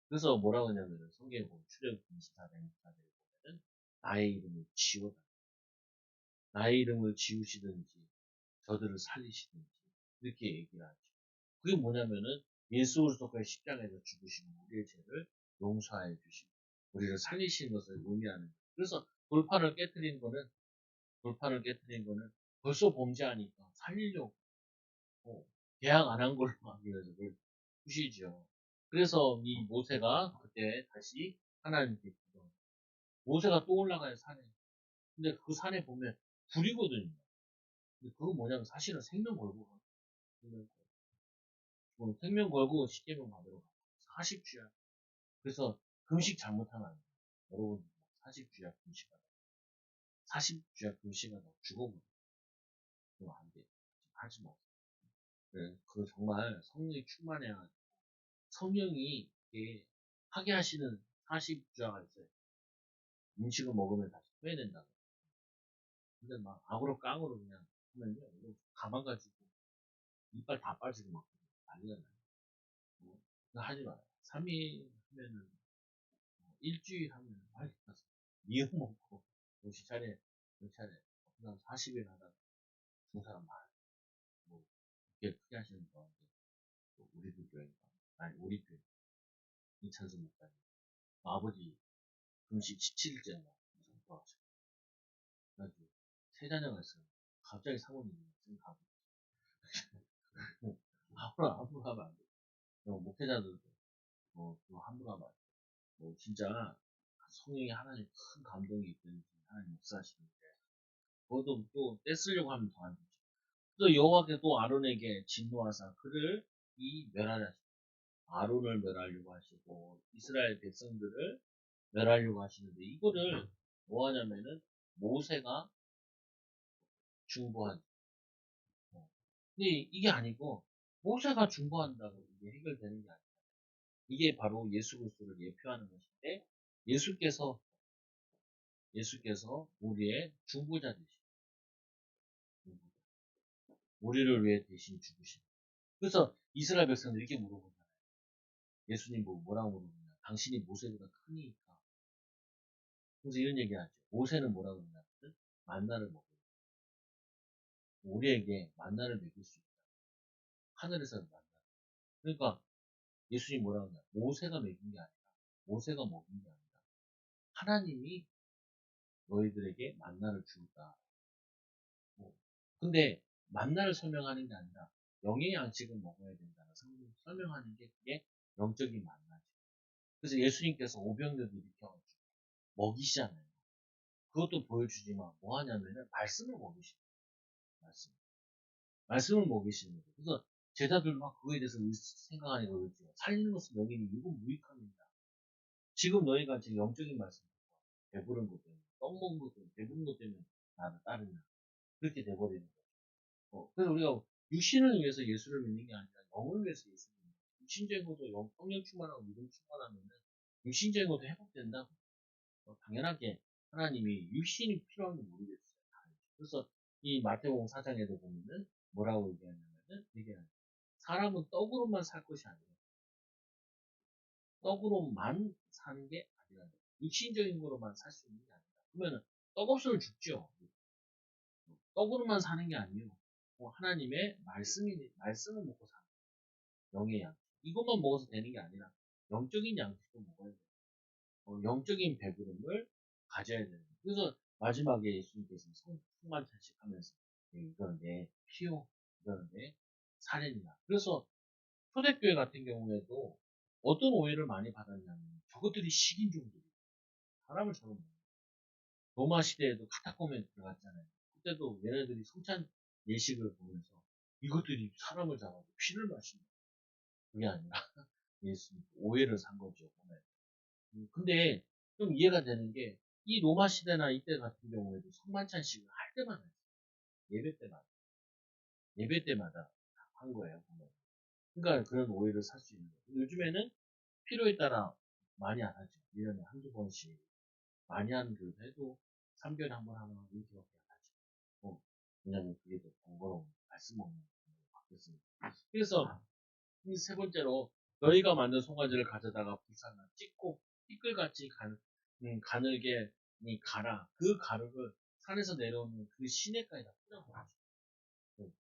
그래서 뭐라고 하냐면은 성경에 보면 출애굽기 24장 24절에 보면은 나의 이름을 지워라. 나의 이름을 지우시든지 저들을 살리시든지 이렇게 얘기를 하죠. 그게 뭐냐면은 예수 그리스도의 십자가에서 죽으시고 우리의 죄를 용서하여 주시고 우리를 살리시는 것을 의미하는 거예요. 그래서 돌판을 깨뜨린 거는 벌써 범죄하니까 살리려고 계약 안 한 걸로 하기 위해서 그걸 푸시죠. 그래서 이 모세가 그때 다시 하나님께 기도. 모세가 또 올라가요 산에. 근데 그 산에 보면 불이거든요. 근데 그거 뭐냐면 사실은 생명 걸고 가. 생명 걸고 십계명 받으러 가. 40주야. 그래서 금식 잘못하면 안 돼. 여러분 40주야 금식하다. 40주야 금식하다 죽어버려. 그거 안 돼. 하지 마. 그래, 그 정말 성령이 충만해야 성령이 이렇게 하게 하시는 40주야가 있어요. 음식을 먹으면 다시 토해낸다. 근데 막 악으로 깡으로 그냥 하면요. 이거 가만 가지고 이빨 다 빠지고 막 난리가 나요. 그거 하지 마요. 3일 하면은 일주일 하면 빨리 가서 미역 먹고 요시 차례 몇 차례 그다음 40일 하다가 중 사람 많아요. 뭐 그렇게 크게 하시는 분한테 우리들 교회가 아니 우리 교회 이찬수 목사님 아버지 금식 17일째인가 돌아가셨고 그래가지고 세 자녀가 있어요. 갑자기 사모님이 지금 가고 함부로 하면 안 돼. 목회자들도 또 함부로 하면 안 돼. 진짜 성령이 하나님 큰 감동이 있든지 하나님 역사하시는데 그것도 또 떼쓰려고 하면 더 안 되죠. 또 여호와께서 또 아론에게 진노하사 그를 멸하려 하시고 아론을 멸하려고 하시고 이스라엘 백성들을 멸하려고 하시는데 이거를 뭐 하냐면은 모세가 중보한 근데 이게 아니고 모세가 중보한다고 이게 해결되는 게 아니에요. 이게 바로 예수 그리스도를 예표하는 것인데 예수께서 우리의 중보자 되시고 우리를 위해 대신 죽으신. 그래서 이스라엘 백성들이 이렇게 물어보잖아요. 예수님 뭐라고 물어보냐? 당신이 모세보다 크니까. 그래서 이런 얘기하죠. 모세는 뭐라고 그러냐면 만나를 먹어요. 우리에게 만나를 먹일 수 있다. 하늘에서 만나. 그러니까 예수님 뭐라고 하냐? 모세가 먹인 게 아니라 모세가 먹인 게 아니라 하나님이 너희들에게 만나를 주었다. 근데 만나를 설명하는 게 아니라 영의 양식을 먹어야 된다는 설명하는 게 그게 영적인 만나죠. 그래서 예수님께서 오병이어도 일으켜가지고 먹이시잖아요. 그것도 보여주지만 뭐 하냐면은 말씀을 먹이시는 거예요. 말씀을 먹이시는 거예요. 그래서 제자들 막 그거에 대해서 생각하니까 그러죠. 살리는 것은 영이니 이건 무익합니다. 지금 너희가 지금 영적인 말씀 배부른 것 때문에 떡 먹은 것 때문에 배부른 것 때문에 나를 따르냐 그렇게 돼버리는 거예요. 그래서 우리가 육신을 위해서 예수를 믿는 게 아니라 영을 위해서 예수를 믿는 거예요. 육신적인 것도 성령 충만하고 믿음 충만하면 육신적인 것도 회복된다고. 당연하게 하나님이 육신이 필요한 건 모르겠어요. 그래서 이 마태복음 4장에도 보면은 뭐라고 얘기하냐면은 사람은 떡으로만 살 것이 아니라 떡으로만 사는 게 아니라 육신적인 거로만 살 수 있는 게 아니라 그러면은 떡 없으면 죽죠. 떡으로만 사는 게 아니에요. 하나님의 말씀을 먹고 사는 영의 양. 이것만 먹어서 되는 게 아니라 영적인 양식도 먹어야 돼요. 영적인 배부름을 가져야 돼요. 그래서 마지막에 예수님께서 성만찬식 하면서 이건 내 피요, 이건 내 사례입니다. 그래서 초대교회 같은 경우에도 어떤 오해를 많이 받았냐면 저것들이 식인종들이 사람을 잡아먹는 로마 시대에도 카타콤에 들어갔잖아요. 그때도 얘네들이 성찬 예식을 보면서 이것들이 사람을 잡아서 피를 마신다. 그게 아니라 예수 오해를 산 거죠. 보면. 근데 좀 이해가 되는 게 이 로마 시대나 이때 같은 경우에도 성만찬식을 할 때마다 했어요. 예배 때마다 예배 때마다 한 거예요. 보면. 그러니까 그런 오해를 살 수 있는 거예요. 요즘에는 필요에 따라 많이 안 하죠. 1년에 한두 번씩 많이 하는 교회도 해도 3개월에 한 번 하면 이렇게밖에 안 하죠. 왜냐면 그게 더 번거로운 말씀 먹는 걸로 바뀌었으니까. 그래서 이 세 번째로 너희가 만든 송아지를 가져다가 불살라 찢고 삐끌같이 가늘게 가라. 그 가루를 산에서 내려오는 그 시내가에다 뿌려버리죠.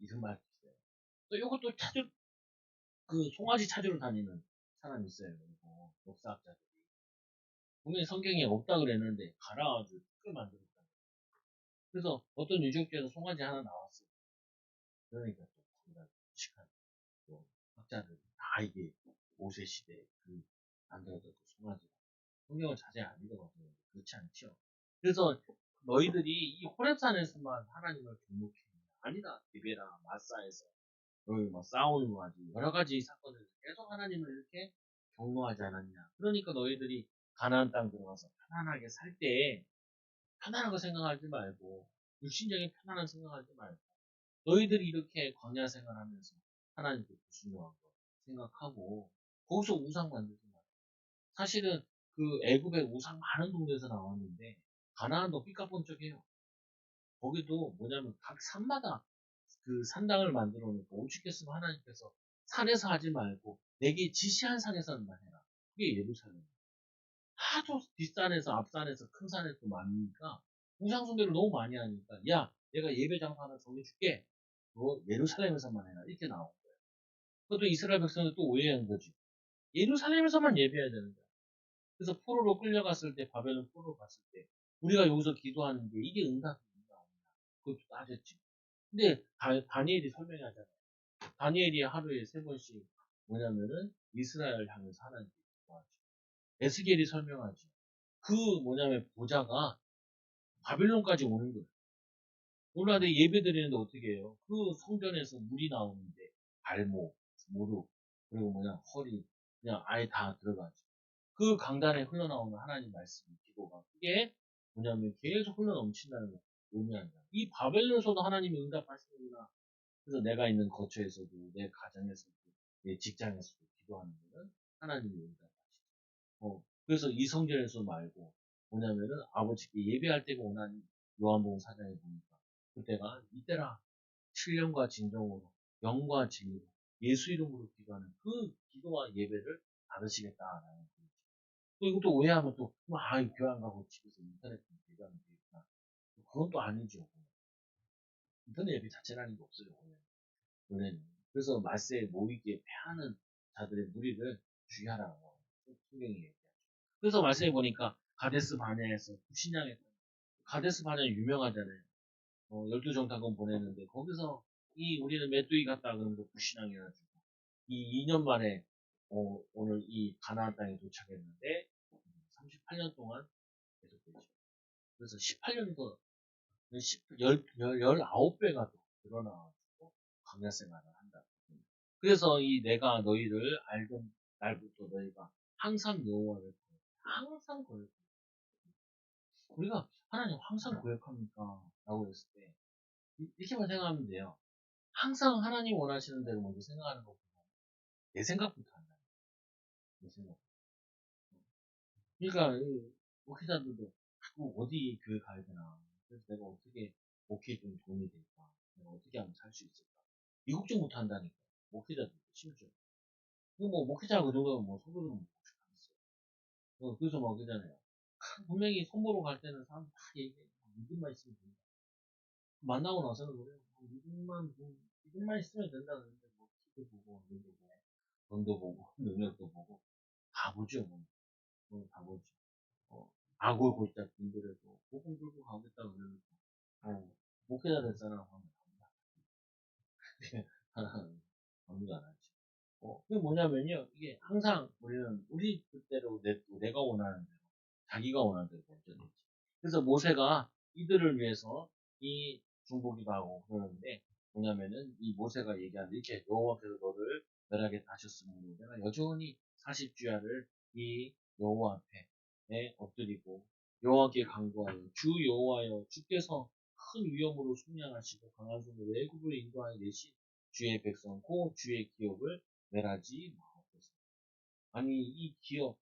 이승만 있어요. 또 이것도 그 송아지 찾으러 다니는 사람이 있어요. 그리고 역사학자들이. 분명히 성경에 없다 그랬는데 갈아가지고 삐끌 만들었다. 그래서 어떤 유적지에서 송아지 하나 나왔어요. 그러니까 또 거기다 무식한 또 학자들이 다 이게 5세 시대 그 만들어졌던 그 송아지가 성경을 자세히 안 읽어봤어요. 그렇지 않죠. 그래서 너희들이 이 호렙산에서만 하나님을 경목해 아니다. 기베라 마사에서 너희 뭐 싸우는 거 가지고 여러 가지 사건을 계속 하나님을 이렇게 경노하지 않았냐. 그러니까 너희들이 가나안 땅 들어가서 편안하게 살 때 편안하게 생각하지 말고 육신적인 편안한 생각하지 말고 너희들이 이렇게 광야 생활하면서 하나님께 불순종한 거 생각하고 거기서 우상 만들지 마. 사실은 그 애굽의 우상 많은 동네에서 나왔는데 가나안도 삐까뻔쩍해요. 거기도 뭐냐면 각 산마다 그 산당을 만들어 놓고 오죽했으면 하나님께서 산에서 하지 말고 내게 지시한 산에서만 해라. 그게 예루살렘이에요. 하도 뒷산에서 앞산에서 큰 산에서 많으니까 우상숭배를 너무 많이 하니까 야 내가 예배 장소 하나 정해줄게. 그거 예루살렘에서만 해라. 이렇게 나온 거예요. 그것도 이스라엘 백성들 또 오해한 거지. 예루살렘에서만 예배해야 되는 거야. 그래서 포로로 끌려갔을 때 바벨론 포로로 갔을 때 우리가 여기서 기도하는 게 이게 응답입니다. 그것도 따졌지. 근데 다니엘이 설명이 하잖아요. 다니엘이 하루에 3번씩 뭐냐면은 이스라엘 향해서 하나님께 기도하죠. 에스겔이 설명하죠. 그 뭐냐면 보좌가 바빌론까지 오는 거예요. 오늘날 예배 드리는데 어떻게 해요? 그 성전에서 물이 나오는데 발목, 무릎, 그리고 뭐냐 허리 그냥 아예 다 들어가죠. 그 강단에 흘러나오는 하나님 말씀 기도가 그게 뭐냐면 계속 흘러넘친다는 거 의미한다. 이 바벨론에서도 하나님이 응답하시는구나. 그래서 내가 있는 거처에서도 내 가정에서도 내 직장에서도 기도하는 거는 하나님이 응답하시죠. 그래서 이 성전에서 말고 뭐냐면은 아버지께 예배할 때가 오나니 요한복음 4장에 보니까 그때가 이때라 7년과 진정으로 영과 진리로 예수 이름으로 기도하는 그 기도와 예배를 받으시겠다라는 거죠. 또 이것도 오해하면 또 교회 안 가고 집에서 인터넷 예배하면 되겠다. 그건 또 아니죠. 인터넷 예배 자체라는 게 없어요. 원래는. 그래서 말세에 모이기에 패하는 자들의 무리를 주의하라고 성경이 얘기하죠. 그래서 말세에 보니까 가데스 바네에서 신양에 가데스 바네 유명하잖아요. 12정탐꾼 보냈는데 거기서 이 우리는 메뚜기 같다 그러면서 불신앙해가지고 이 2년 만에 오늘 이 가나안 땅에 도착했는데 38년 동안 계속되죠. 그래서 18년도 19배가 더 늘어나가지고 광야 생활을 한다. 그래서 이 내가 너희를 알던 날부터 너희가 항상 여호와를 항상 고백. 우리가 하나님 항상 고백합니까? 라고 했을 때 이렇게만 생각하면 돼요. 항상 하나님 원하시는 대로 먼저 생각하는 것보다 내 생각부터 한다. 내 생각. 그러니까 목회자들도 어디 교회 가야 되나. 그래서 내가 어떻게 목회에 좀 도움이 될까? 내가 어떻게 하면 살 수 있을까? 이 걱정 못 한다니까. 목회자들도 심지어. 뭐 목회자가 그 정도면 뭐 속으로는 못 하겠어요. 그래서 막 그러잖아요. 분명히 손보러 갈 때는 사람 다 얘기해. 믿음만 있으면 된다. 만나고 나서는 그래요. 믿음만 있으면 된다. 그러는데 뭐 키도 보고, 눈도 보고, 돈도 보고, 능력도 보고, 다 보죠. 다 보죠. 악을 골짜 분들에도 복음 들고 가겠다 그러니까 목회자 될 사람 하면 아무도 안 하지. 그게 뭐냐면요. 이게 항상 우리는 우리 뜻대로 내가 원하는 대로, 자기가 원하는 대로 결정되지. 그래서 모세가 이들을 위해서 이 중보기도 하고 그러는데 뭐냐면은 이 모세가 얘기하는 이렇게 여호와께서 너를 멸하게 하셨으므로 내가 여전히 40주야를 이 여호와 앞에 엎드리고 여호와께 간구하여 주 여호와여 주께서 큰 위엄으로 속량하시고 강한 손으로 애굽을 인도하여 내신 주의 백성 고 주의 기업을 멸하지 마옵소서. 아니 이 기업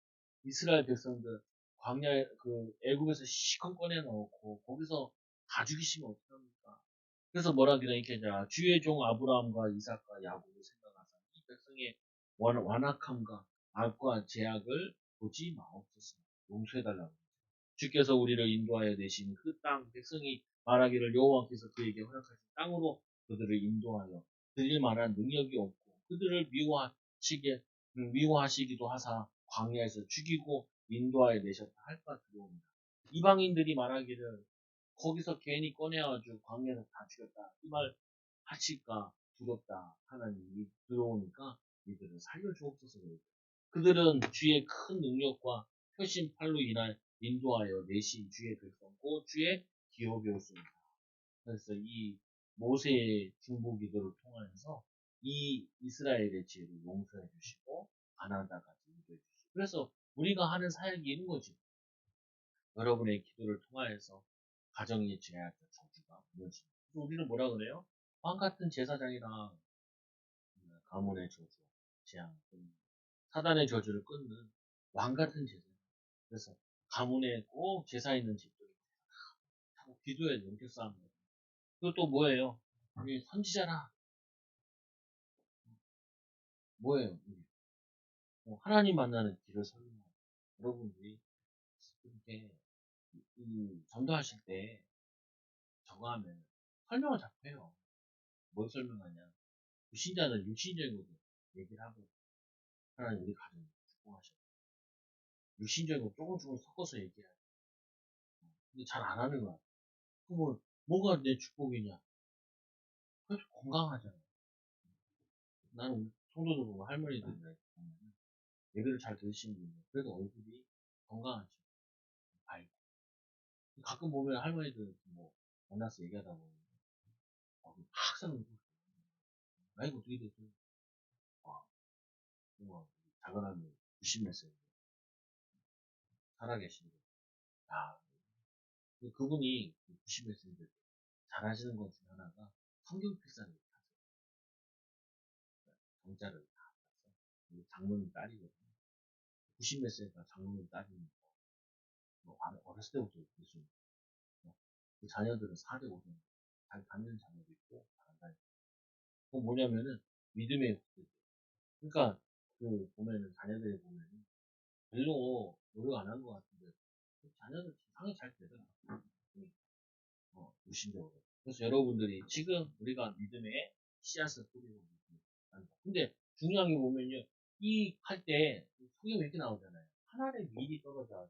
이스라엘 백성들 광야 그 애굽에서 시컷 꺼내 넣고 거기서 다 죽이시면 어떡합니까? 그래서 뭐라 그래 이렇게 주의 종 아브라함과 이삭과 야곱을 생각하사 이 백성의 완악함과 악과 제약을 보지 마옵소서. 용서해달라고. 주께서 우리를 인도하여 내신 그 땅 백성이 말하기를 여호와께서 그에게 허락하신 땅으로 그들을 인도하여 들릴 만한 능력이 없고 그들을 미워하시기도 하사 광야에서 죽이고 인도하여 내셨다 할까 두려웁니다. 이방인들이 말하기를 거기서 괜히 꺼내가지고 광야에서 다 죽였다 이 말 하실까 두렵다 하나님이 들어오니까 이들을 살려주옵소서. 그들은 주의 큰 능력과 표심팔로 인한 인도하여 내신 주의 백성고 주의 기업이었습니다. 그래서 이 모세의 중보 기도를 통하여서 이 이스라엘의 죄를 용서해 주시고 가나다까지 인도해 주시고 그래서 우리가 하는 사역이 있는 거지. 여러분의 기도를 통하여서 가정의 죄악과 저주가 무너집니다. 그래서 우리는 뭐라 그래요? 왕 같은 제사장이랑 가문의 저주, 재앙, 사단의 저주를 끊는 왕 같은 제사. 그래서 가문에 꼭 제사 있는 집들이 자꾸 기도에 넘겨싸는 거예요. 그것도 뭐예요? 우리 선지자라 뭐예요? 하나님 만나는 길을 설명하고 여러분들이 이렇게 전도하실 때 저거 하면 설명을 자꾸 해요. 뭘 설명하냐? 신자는 육신적으로 얘기를 하고 하나님 우리 가정 축복하셔. 육신적으로 조금 섞어서 얘기해야 돼. 근데 잘 안 하는 거야. 그럼 뭐가 내 축복이냐? 그래서 건강하잖아. 나는 성도들 보면 할머니들 보면 예배를 잘 들으시는 분들 그래도 얼굴이 건강하죠. 밝고. 가끔 보면 할머니들 뭐 만나서 얘기하다 보면 항상 울고 아이고 어떻게 됐어? 와, 정말 작은 할머니 90몇 세 살아계신데 야, 그분이 90몇 세인데 잘하시는 것 중에 하나가 성경 필사를 하세요. 정자를 다 땄어. 장모님 딸이거든요. 90몇 세가 장모님 딸이니까 뭐 어렸을 때부터 예수 그 자녀들은 4대 5대 잘 다니는 자녀도 있고 안 다니는. 그건 뭐냐면은 믿음의 국대. 그러니까 그 보면은 자녀들이 보면은 별로 노력 안 한 것 같은데 자녀들 상이 잘 되더라. 무신적으로. 그래서 여러분들이 지금 우리가 믿음의 씨앗을 뿌리고 있습니다. 근데 중요한 게 보면요. 이 할 때 성경에 이렇게 나오잖아요. 하늘에 밀이 떨어져.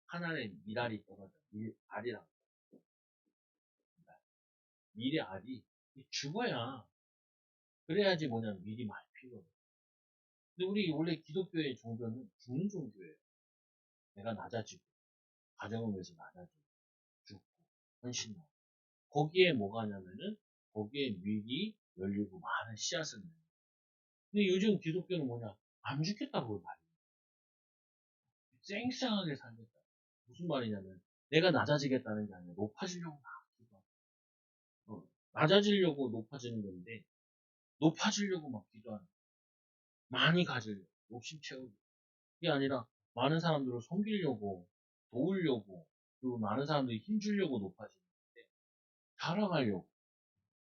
하늘에 밀알이 떨어져. 알이랑 밀의 알이 죽어야 그래야지 뭐냐면 밀이 많이 피거든. 근데 우리 원래 기독교의 종교는 죽는 종교예요. 내가 낮아지고 가정을 위해서 낮아지고 죽고 헌신하고 거기에 뭐가 냐면은 거기에 밀이 열리고 많은 씨앗을 내요. 근데 요즘 기독교는 뭐냐 안 죽겠다고 말이에요. 쌩쌩하게 살겠다. 무슨 말이냐면 내가 낮아지겠다는 게 아니라 높아지려고 막 기도하고 낮아지려고 높아지는 건데 높아지려고 막 기도하는 많이 가지려고 욕심 채우고 그게 아니라 많은 사람들을 섬기려고 도우려고 그리고 많은 사람들이 힘주려고 높아지는데 자랑하려고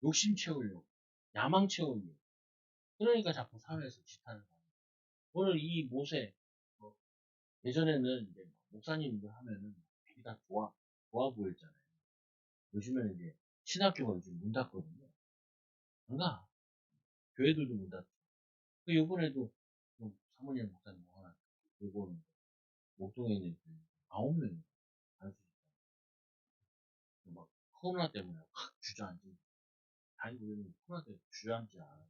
욕심 채우려고 야망 채우려고 그러니까 자꾸 사회에서 지탄을 받는 거예요. 오늘 이 모세 예전에는 이제 목사님들 하면은 되게 다 좋아 보였잖아요. 요즘에는 이제 신학교가 요즘 문 닫거든요. 안 가. 교회들도 문 닫죠. 요번에도 사모님 목사님 하나 요거는 목동에 있는 교회 9명이 단수직. 막 코로나 때문에 확 주저앉은. 아니 우리는 코로나 때문에 주저앉지 않아.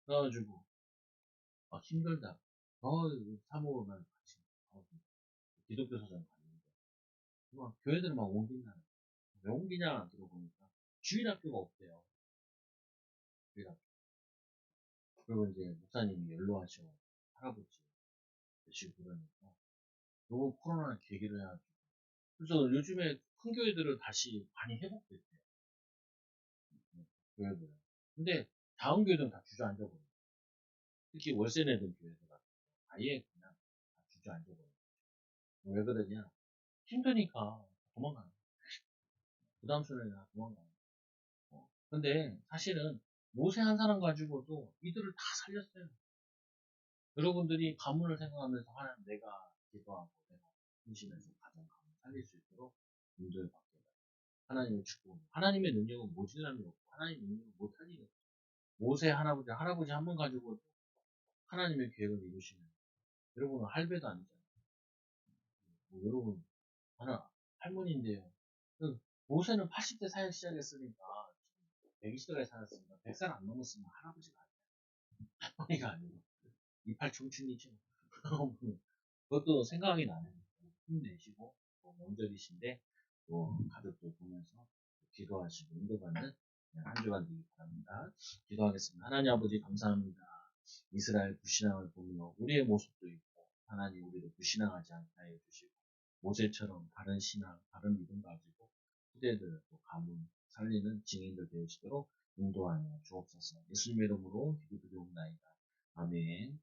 그래가지고 힘들다. 사모만 같이 기독교 사장 갔는데 막 교회들 막 옮긴다. 왜 옮기냐 들어보니까 주일학교가 없대요. 주일학교. 그리고 이제 목사님이 연로하셔 할아버지 되시고 그러니까 요거 코로나 계기로 해가지고 그래서 요즘에 큰 교회들은 다시 많이 회복됐대요. 교회들은. 근데 다음 교회들은 다 주저앉아버려요. 특히 월세 내던 교회들 같은 거 아예 그냥 다 주저앉아버려요. 왜 그러냐? 힘드니까 도망가요. 부담스러우니까 도망가요. 근데 사실은 모세 한 사람 가지고도 이들을 다 살렸어요. 여러분들이 가문을 생각하면서 하나님 내가 기도하고 내가 헌신해서 가정 가문 살릴 수 있도록 인도를 받게 해요. 하나님의 축복, 하나님의 능력은 모질람이 없고 하나님의 능력은 못할 일이 없어요. 모세 할아버지 한 번 가지고도 하나님의 계획을 이루시면 여러분은 할배도 아니잖아요. 여러분 하나 할머니인데요. 모세는 80대 사역 시작했으니까 120대까지 살았으니까 100살 안 넘었으면 할아버지가 아니에요. 할머니가 아니고 이팔 청춘이죠. 그것도 생각이 나네요. 힘내시고 또 명절이신데 또 가족들 보면서 기도하시고 인도받는 한 주간 되기 바랍니다. 기도하겠습니다. 하나님 아버지 감사합니다. 이스라엘 불신앙을 보며 우리의 모습도 있고 하나님 우리를 불신앙하지 않게 하여 주시고 모세처럼 바른 신앙, 바른 믿음 가지고 후대들 또 가문 살리는 증인들 되시도록 인도하여 주옵소서. 예수님의 이름으로 기도드리옵나이다. 아멘.